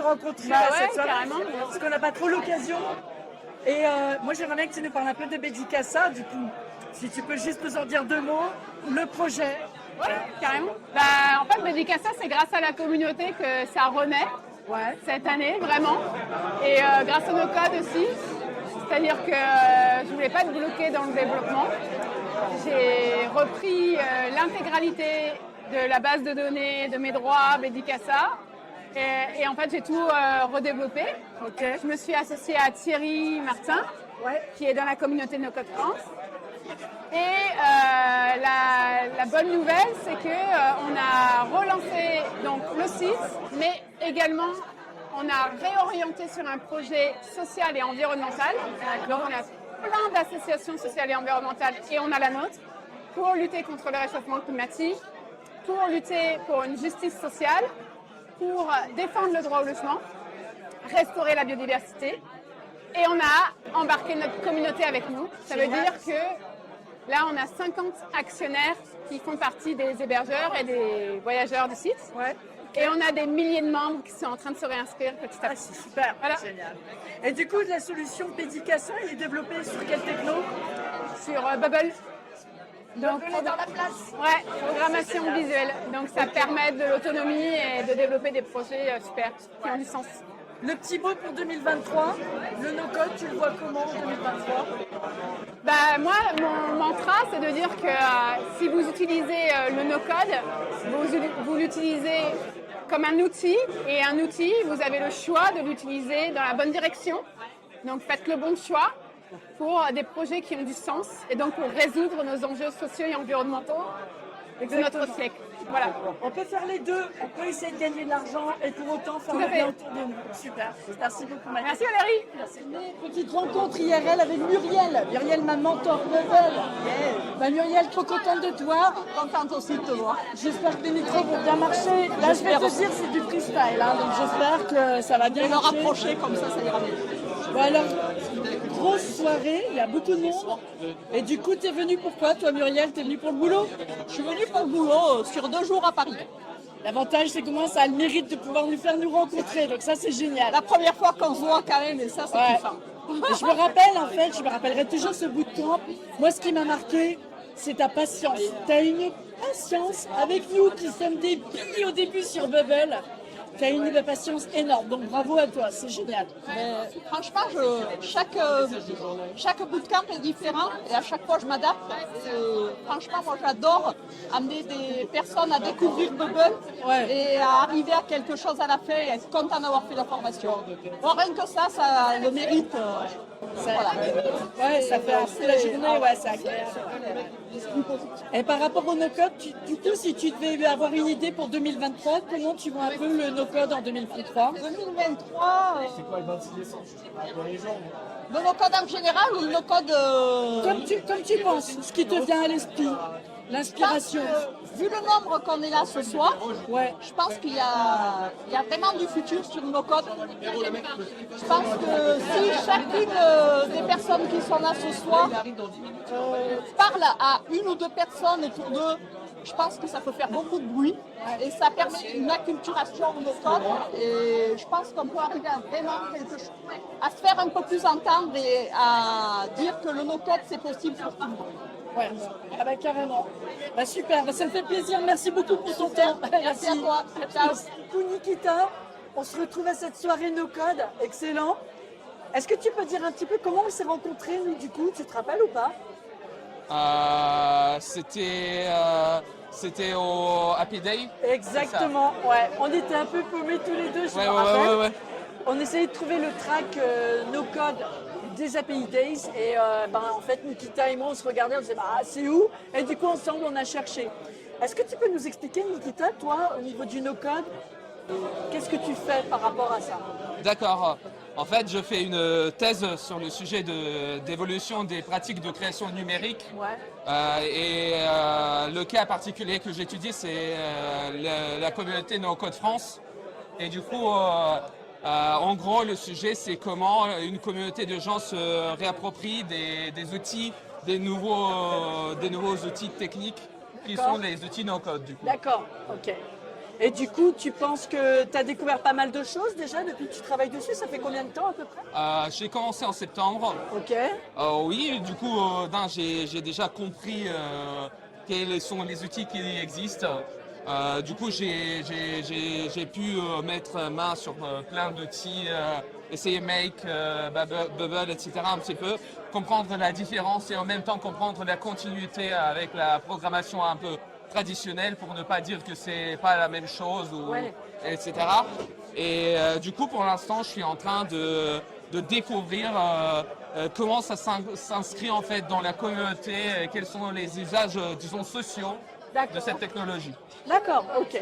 rencontrer Bah cette ouais, soirée, carrément. parce qu'on n'a pas trop l'occasion. Et moi, j'aimerais bien que tu nous parles un peu de Bédicassa, du coup. Si tu peux juste nous en dire 2 mots, le projet. Ouais, carrément. Bah, en fait, Bédicassa, c'est grâce à la communauté que ça renaît Ouais. cette année, vraiment. Et grâce à nos codes aussi. C'est-à-dire que je ne voulais pas être bloquée dans le développement. J'ai repris l'intégralité de la base de données de mes droits Bédicassa. Et en fait, j'ai tout redéveloppé. Ok. Je me suis associée à Thierry Martin, Ouais. qui est dans la communauté No Code France. Et la bonne nouvelle, c'est qu'on a relancé donc, le site, mais également on a réorienté sur un projet social et environnemental. Donc on a plein d'associations sociales et environnementales et on a la nôtre pour lutter contre le réchauffement climatique, pour lutter pour une justice sociale, pour défendre le droit au logement, restaurer la biodiversité. Et on a embarqué notre communauté avec nous. Ça veut dire que là, on a 50 actionnaires qui font partie des hébergeurs et des voyageurs du site. Ouais. Et on a des milliers de membres qui sont en train de se réinscrire petit à Ah, petit. c'est super, Voilà. génial. Et du coup, la solution Bédicassa, elle est développée sur quelle techno? Sur Bubble. Donc, Bubble est dans la place. Ouais, programmation Génial. visuelle. Donc ça permet de l'autonomie et de développer des projets super qui ont du sens. Le petit mot pour 2023, le no-code, tu le vois comment en 2023? Bah, moi, mon mantra, c'est de dire que si vous utilisez le no-code, vous l'utilisez comme un outil. Et un outil, vous avez le choix de l'utiliser dans la bonne direction. Donc faites le bon choix pour des projets qui ont du sens et donc pour résoudre nos enjeux sociaux et environnementaux de notre siècle. Voilà. On peut faire les deux, on peut essayer de gagner de l'argent et pour autant faire Tout à le fait. bien autour de nous. Super, merci beaucoup Mathilde. Merci Valérie. Petite rencontre IRL avec Muriel. Muriel, ma mentor nouvelle. Bah, Muriel, trop contente de toi. Contente aussi de te voir. J'espère que les micros vont bien marcher. Là, je vais te dire, c'est du freestyle, hein, donc j'espère que ça va bien Et le marcher. rapprocher comme ça ira mieux. Bon, alors, grosse soirée, il y a beaucoup de monde. Et du coup, t'es venue pourquoi, toi Muriel? T'es venue pour le boulot? Je suis venue pour le boulot sur 2 jours à Paris. L'avantage, c'est que moi, ça a le mérite de pouvoir nous faire nous rencontrer, donc ça, c'est génial. La première fois qu'on se voit quand même, et ça c'est Ouais. kiffant. Et je me rappelle, en fait, je me rappellerai toujours ce bout de camp. Moi, ce qui m'a marqué, c'est ta patience. Tu as une patience avec nous qui sommes des billes au début sur Bubble. Tu as une patience énorme, donc bravo à toi, c'est génial. Mais franchement, chaque bootcamp est différent et à chaque fois je m'adapte. Franchement, moi j'adore amener des personnes à découvrir Bubble et à arriver à quelque chose à la fin et être content d'avoir fait la formation. Bon, rien que ça le mérite. Voilà. Ouais, ça fait un peu la journée, ouais, c'est agréable. Et par rapport au no-code, du coup, si tu devais avoir une idée pour 2023, comment tu vois un peu le no-code en 2023? 2023, le no-code en général ou le no-code Comme tu penses, ce qui te vient à l'esprit, l'inspiration. Vu le nombre qu'on est là ce soir, Ouais. je pense qu'il y a vraiment du futur sur nos codes. Je pense que si chacune des personnes qui sont là ce soir parle à une ou deux personnes autour d'eux, je pense que ça peut faire beaucoup de bruit et ça permet une acculturation de nos codes. Et je pense qu'on peut arriver à vraiment quelque chose, à se faire un peu plus entendre et à dire que le no-code c'est possible pour tout le monde. Ouais, ah bah carrément. Bah super, bah ça me fait plaisir, merci beaucoup pour ton temps. Merci à toi. Ciao. Du coup, Nikita, on se retrouve à cette soirée No Code, excellent. Est-ce que tu peux dire un petit peu comment on s'est rencontrés, nous, du coup, tu te rappelles ou pas? C'était au Happy Day. Exactement, ouais. On était un peu paumés tous les deux, je me rappelle. Ouais. On essayait de trouver le track No Code des API Days et en fait Nikita et moi on se regardait, on se disait c'est où? Et du coup ensemble on a cherché. Est-ce que tu peux nous expliquer, Nikita, toi au niveau du No Code, qu'est-ce que tu fais par rapport à ça? D'accord. En fait, je fais une thèse sur le sujet d'évolution des pratiques de création numérique. Ouais. Le cas particulier que j'étudie, c'est la communauté No Code France. Et du coup, en gros, le sujet, c'est comment une communauté de gens se réapproprie des outils, des nouveaux outils techniques qui sont les outils no-code. Du coup. D'accord, ok. Et du coup, tu penses que tu as découvert pas mal de choses déjà depuis que tu travailles dessus? Ça fait combien de temps à peu près? J'ai commencé en septembre. Ok, Oui, du coup, j'ai déjà compris quels sont les outils qui existent. Du coup, j'ai pu mettre main sur plein d'outils, essayer Make, Bubble, etc. un petit peu, comprendre la différence et en même temps comprendre la continuité avec la programmation un peu traditionnelle pour ne pas dire que c'est pas la même chose, Ouais. etc. Et du coup, pour l'instant, je suis en train de découvrir comment ça s'inscrit en fait dans la communauté, et quels sont les usages, disons, sociaux de cette technologie. d'accord, ok.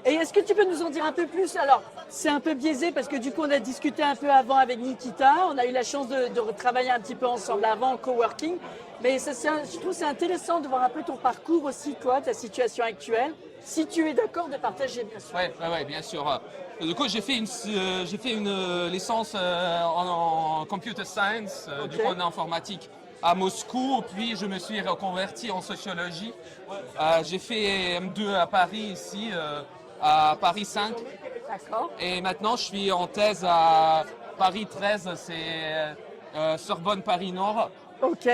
Et est-ce que tu peux nous en dire un peu plus? Alors, c'est un peu biaisé parce que du coup, on a discuté un peu avant avec Nikita. On a eu la chance de travailler un petit peu ensemble avant en coworking. Mais je trouve que c'est intéressant de voir un peu ton parcours aussi, toi, ta situation actuelle. Si tu es d'accord de partager, bien sûr. Ouais, bien sûr. Du coup, j'ai fait une licence en computer science, du Ok. coup en informatique à Moscou, puis je me suis reconverti en sociologie. J'ai fait M2 à Paris ici, à Paris 5, D'accord. et maintenant je suis en thèse à Paris 13, c'est Sorbonne Paris Nord. Ok.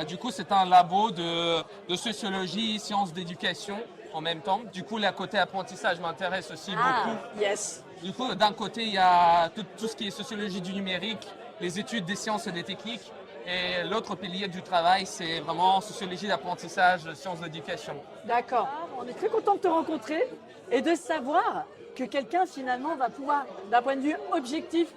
Du coup, c'est un labo de sociologie, sciences d'éducation en même temps. Du coup, le côté apprentissage m'intéresse aussi Ah, beaucoup. yes. Du coup, d'un côté, il y a tout ce qui est sociologie du numérique, les études des sciences et des techniques. Et l'autre pilier du travail, c'est vraiment sociologie d'apprentissage, sciences d'éducation. D'accord. On est très content de te rencontrer et de savoir que quelqu'un finalement va pouvoir, d'un point de vue objectif,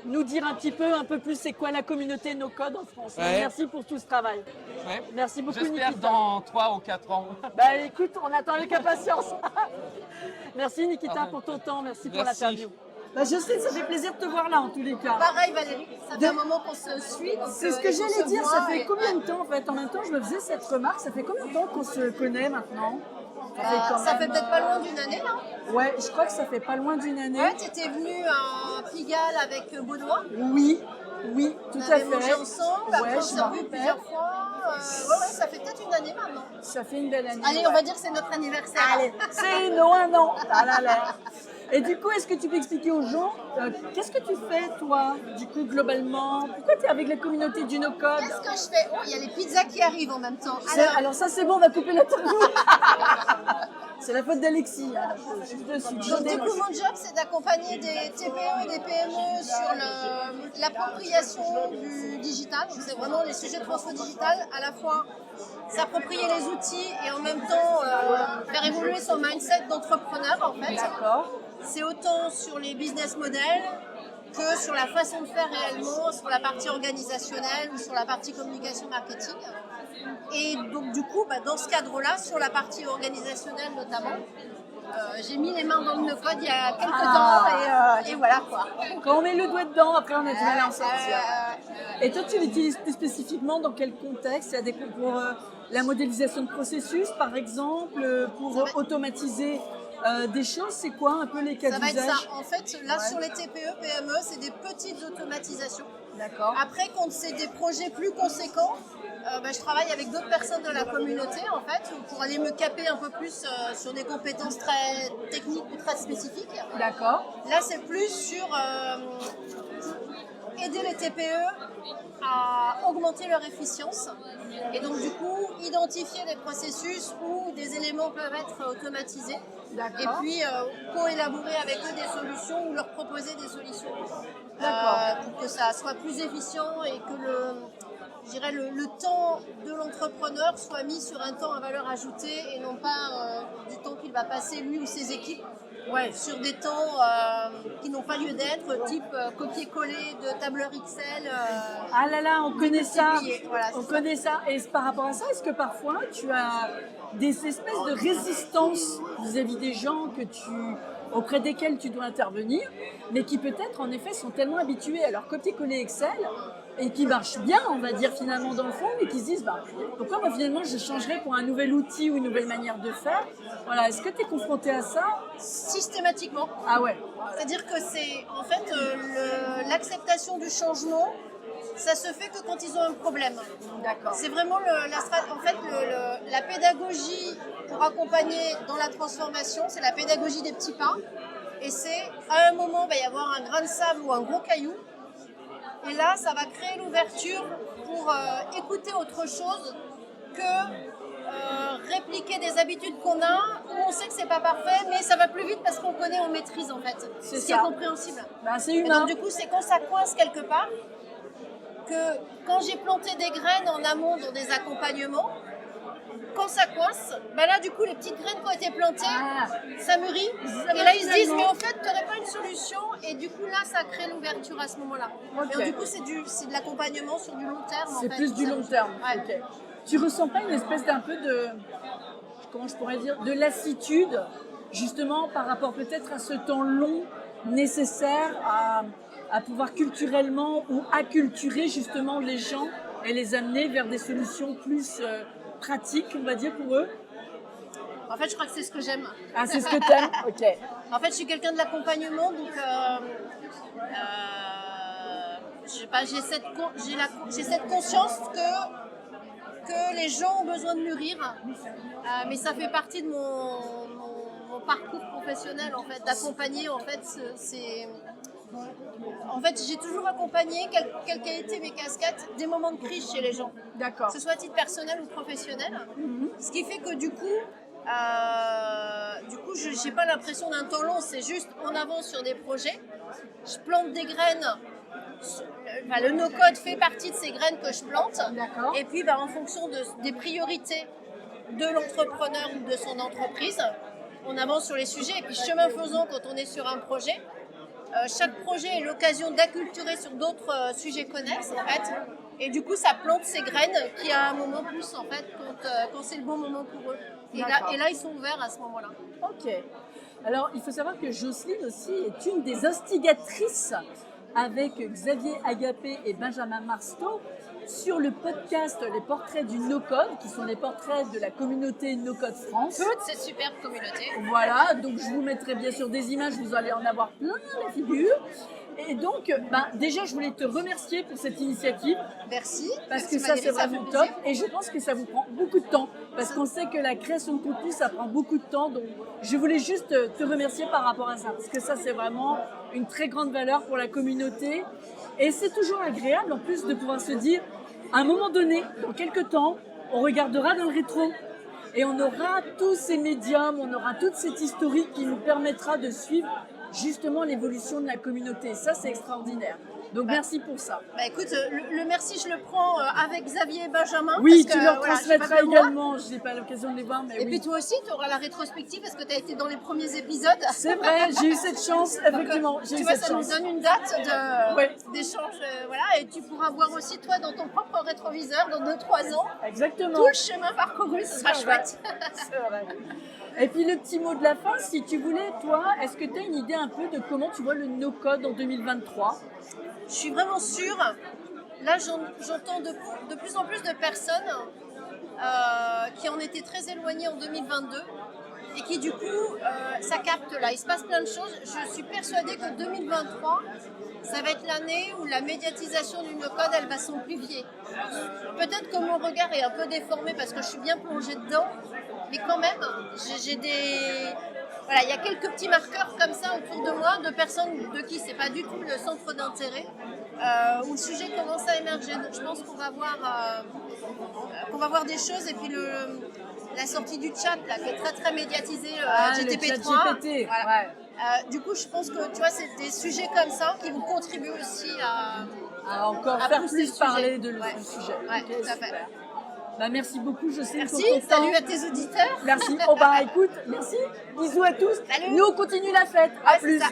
nous dire un peu plus c'est quoi la communauté No Code en France. Ouais. Merci pour tout ce travail. Ouais. Merci beaucoup, J'espère Nikita. dans 3 ou 4 ans. Bah écoute, on attend avec impatience. Merci Nikita Parfait. pour ton temps, merci pour Merci. l'interview. Bah, je sais, ça fait plaisir de te voir là en tous les cas. Pareil Valérie, ça fait un moment qu'on se suit. donc, C'est ce que et qu'on j'allais se dire, voit ça fait et- combien de temps en fait? En même temps, je me faisais cette remarque, ça fait combien de temps qu'on se connaît maintenant? Ça fait peut-être pas loin d'une année là. Ouais, je crois que ça fait pas loin d'une année. Ouais, tu étais venu à Pigalle avec Baudouin. Oui, oui, tout On à avait fait. mangé ensemble, après Ouais, on je s'est m'en revus rappelle. plusieurs fois. Ouais, ça fait peut-être une année maintenant. Ça fait une belle année. Allez, on va dire que c'est notre anniversaire. Allez, c'est non un an. Ah là là. Et du coup, est-ce que tu peux expliquer aux gens qu'est-ce que tu fais toi, du coup globalement? Pourquoi tu es avec la communauté du no-code? Qu'est-ce que je fais? Oh, il y a les pizzas qui arrivent en même temps. Alors ça c'est bon, on va couper l'interview. C'est la faute d'Alexis. Hein. Je suis dessus. Donc, du coup, mon job, c'est d'accompagner des TPE et des PME sur l'appropriation du digital. Donc, c'est vraiment les sujets de transfert digital, à la fois s'approprier les outils et en même temps faire évoluer son mindset d'entrepreneur, en fait. D'accord. C'est autant sur les business models que sur la façon de faire réellement, sur la partie organisationnelle ou sur la partie communication marketing. Et donc du coup, dans ce cadre-là, sur la partie organisationnelle notamment, j'ai mis les mains dans le no-code il y a quelques temps et voilà quoi. Quand on met le doigt dedans, après on a du mal à en sortir. Et toi, tu l'utilises plus spécifiquement dans quel contexte? Il y a des pour la modélisation de processus, par exemple, pour automatiser des choses. C'est quoi un peu les cas Ça va être d'usage? ça. En fait, là sur les TPE, PME, c'est des petites automatisations. D'accord. Après, quand c'est des projets plus conséquents, je travaille avec d'autres personnes de la communauté en fait pour aller me caper un peu plus sur des compétences très techniques ou très spécifiques. D'accord. Là, c'est plus sur aider les TPE à augmenter leur efficience et donc du coup identifier des processus où des éléments peuvent être automatisés et puis co-élaborer avec eux des solutions ou leur proposer des solutions pour que ça soit plus efficient et que le temps de l'entrepreneur soit mis sur un temps à valeur ajoutée et non pas du temps qu'il va passer lui ou ses équipes sur des temps qui n'ont pas lieu d'être, type copier-coller de tableur Excel. Ah là là, on connaît ça. Voilà, On connaît ça. Et par rapport à ça, est-ce que parfois tu as des espèces de résistance vis-à-vis des gens auprès desquels tu dois intervenir, mais qui peut-être en effet sont tellement habitués à leur copier-coller Excel et qui marchent bien, on va dire finalement dans le fond, mais qui se disent pourquoi moi finalement je changerais pour un nouvel outil ou une nouvelle manière de faire. Voilà, est-ce que tu es confronté à ça? Systématiquement. Ah ouais. C'est-à-dire que c'est en fait l'acceptation du changement ça se fait que quand ils ont un problème. D'accord. C'est vraiment la pédagogie pour accompagner dans la transformation, c'est la pédagogie des petits pas. Et c'est, à un moment, il va y avoir un grain de sable ou un gros caillou. Et là, ça va créer l'ouverture pour écouter autre chose que répliquer des habitudes qu'on a, où on sait que c'est pas parfait, mais ça va plus vite parce qu'on connaît, on maîtrise en fait. C'est ce qui ça. est compréhensible. Ben, c'est Et humain. donc du coup, c'est quand ça coince quelque part que quand j'ai planté des graines en amont dans des accompagnements, quand ça coince, ben là du coup les petites graines qui ont été plantées, ça mûrit. Et là ils se disent mais en fait tu n'aurais pas une solution et du coup là ça crée l'ouverture à ce moment-là. Ok. Et donc, du coup c'est de l'accompagnement sur du long terme. C'est plus du long terme. Ouais. Ok. Tu ressens pas une espèce d'un peu de, comment je pourrais dire, de lassitude, justement par rapport peut-être à ce temps long nécessaire à pouvoir culturellement ou acculturer justement les gens et les amener vers des solutions plus pratiques, on va dire, pour eux? En fait je crois que c'est ce que j'aime. Ah, c'est ce que t'aimes? Ok. En fait je suis quelqu'un de l'accompagnement donc je sais pas, j'ai cette conscience que les gens ont besoin de mûrir, mais ça fait partie de mon parcours professionnel en fait, d'accompagner en fait. En fait, j'ai toujours accompagné, quelles qu'aient été mes casquettes, des moments de crise chez les gens, D'accord. que ce soit à titre personnel ou professionnel. Ce qui fait que du coup, je n'ai pas l'impression d'un temps long, c'est juste on avance sur des projets, je plante des graines. Le no-code fait partie de ces graines que je plante. D'accord. Et puis, en fonction des priorités de l'entrepreneur ou de son entreprise, on avance sur les sujets. Et puis, chemin faisant, quand on est sur un projet, chaque projet est l'occasion d'acculturer sur d'autres sujets connexes, en fait. Et du coup, ça plante ces graines qui, à un moment plus, en fait, quand c'est le bon moment pour eux. Et là, ils sont ouverts à ce moment-là. Ok. Alors, il faut savoir que Jocelyne aussi est une des instigatrices avec Xavier Agapé et Benjamin Marsteau sur le podcast Les Portraits du No-Code, qui sont les portraits de la communauté No-Code France. Toute cette superbe communauté. Voilà, donc je vous mettrai bien sûr des images, vous allez en avoir plein la figure. Et donc, déjà, je voulais te remercier pour cette initiative. Merci. Parce Merci que ça, Magali, c'est vraiment fait top. plaisir. Et je pense que ça vous prend beaucoup de temps. Parce qu'on sait que la création de contenu, ça prend beaucoup de temps. Donc, je voulais juste te remercier par rapport à ça. Parce que ça, c'est vraiment une très grande valeur pour la communauté. Et c'est toujours agréable, en plus, de pouvoir se dire, à un moment donné, dans quelques temps, on regardera dans le rétro. Et on aura tous ces médiums, on aura toute cette historique qui nous permettra de suivre justement l'évolution de la communauté. Ça, c'est extraordinaire. Donc, merci pour ça. Écoute, le merci, je le prends avec Xavier et Benjamin. Oui, parce tu que, leur voilà, transmettras j'ai pas que moi. également. Je n'ai pas l'occasion de les voir, mais Et oui. puis toi aussi, tu auras la rétrospective parce que tu as été dans les premiers épisodes. C'est vrai, j'ai eu cette chance, effectivement. J'ai Tu eu vois, cette ça chance. nous donne une date Ouais. d'échange. Voilà, et tu pourras voir aussi, toi, dans ton propre rétroviseur, dans 2-3 ans, Exactement. tout le chemin parcouru. Ce sera C'est vrai. chouette. C'est vrai. Et puis le petit mot de la fin, si tu voulais, toi, est-ce que tu as une idée un peu de comment tu vois le no-code en 2023? Je suis vraiment sûre. Là, j'entends de plus en plus de personnes qui en étaient très éloignées en 2022 et qui, du coup, ça capte là. Il se passe plein de choses. Je suis persuadée que 2023, ça va être l'année où la médiatisation du no-code, elle va s'amplifier. Peut-être que mon regard est un peu déformé parce que je suis bien plongée dedans, mais quand même, j'ai des... Voilà, il y a quelques petits marqueurs comme ça autour de moi, de personnes de qui c'est pas du tout le centre d'intérêt, où le sujet commence à émerger. Donc je pense qu'on va voir des choses. Et puis la sortie du chat là, qui est très très médiatisée, GTP3. Le chat GPT, Voilà. ouais. Du coup, je pense que tu vois, c'est des sujets comme ça qui vont contribuer aussi À encore à faire pousser plus le sujet. parler du Ouais. sujet. Ouais, Ok, tout à fait. super. Merci beaucoup, Jocelyne, Merci, pour ton salut temps. à tes auditeurs. Merci. Écoute, merci. Bisous à tous. Salut. Nous, on continue la fête. À Ouais, c'est plus. ça.